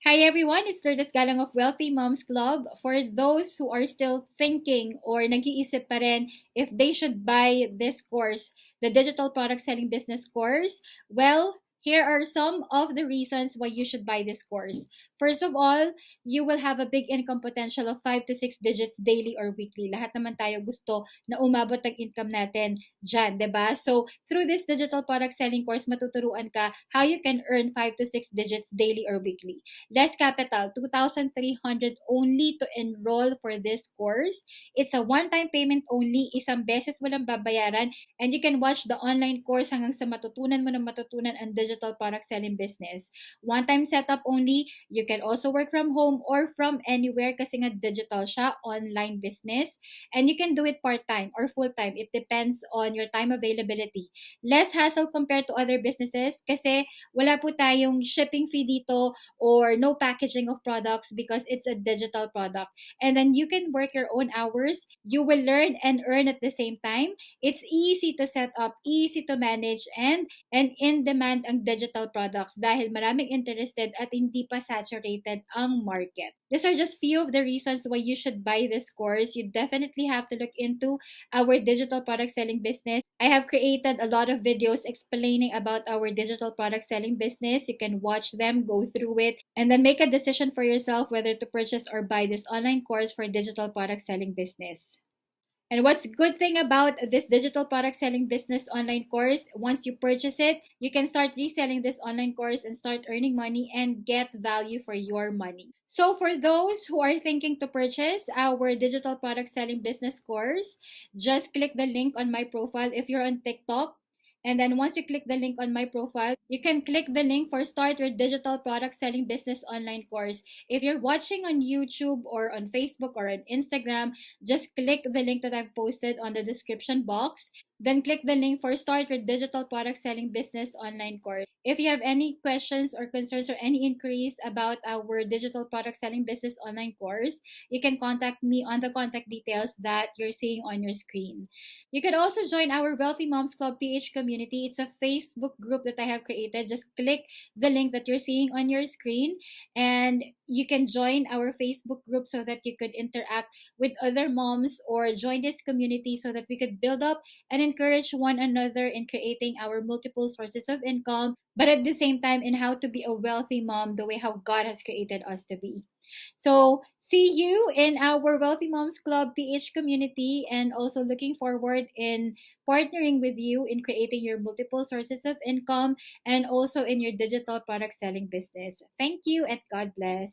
Hi everyone, it's Lourdes Galang of Wealthy Moms Club. For those who are still thinking or nag-iisip pa rin if they should buy this course, the Digital Product Selling Business course, well, here are some of the reasons why you should buy this course. First of all, you will have a big income potential of 5 to 6 digits daily or weekly. Lahat naman tayo gusto na umabot ang income natin dyan, 'di ba? So, through this digital product selling course, matuturuan ka how you can earn 5 to 6 digits daily or weekly. Less capital, 2,300 only to enroll for this course. It's a one-time payment only, isang beses mo lang babayaran, and you can watch the online course hanggang sa matutunan mo na matutunan ang digital product selling business. One-time setup only, you can also work from home or from anywhere kasi nga digital siya, online business, and you can do it part-time or full-time. It depends on your time availability. Less hassle compared to other businesses kasi wala po tayong shipping fee dito or no packaging of products because it's a digital product. And then you can work your own hours. You will learn and earn at the same time. It's easy to set up, easy to manage, and in demand ang digital products dahil maraming interested at hindi pa saturated ang market. These are just few of the reasons why you should buy this course. You definitely have to look into our digital product selling business. I have created a lot of videos explaining about our digital product selling business. You can watch them, go through it, and then make a decision for yourself whether to purchase or buy this online course for digital product selling business. And what's good thing about this digital product selling business online course, once you purchase it, you can start reselling this online course and start earning money and get value for your money. So for those who are thinking to purchase our digital product selling business course, just click the link on my profile if you're on TikTok. And then once you click the link on my profile, you can click the link for Start Your Digital Product Selling Business Online Course. If you're watching on YouTube or on Facebook or on Instagram, just click the link that I've posted on the description box. Then click the link for Start Your Digital Product Selling Business Online Course. If you have any questions or concerns or any inquiries about our Digital Product Selling Business Online course, you can contact me on the contact details that you're seeing on your screen. You can also join our Wealthy Moms Club PH community. It's a Facebook group that I have created. Just click the link that you're seeing on your screen and you can join our Facebook group so that you could interact with other moms or join this community so that we could build up and encourage one another in creating our multiple sources of income, but at the same time in how to be a wealthy mom the way how God has created us to be. So, see you in our Wealthy Moms Club PH community and also looking forward in partnering with you in creating your multiple sources of income and also in your digital product selling business. Thank you and God bless.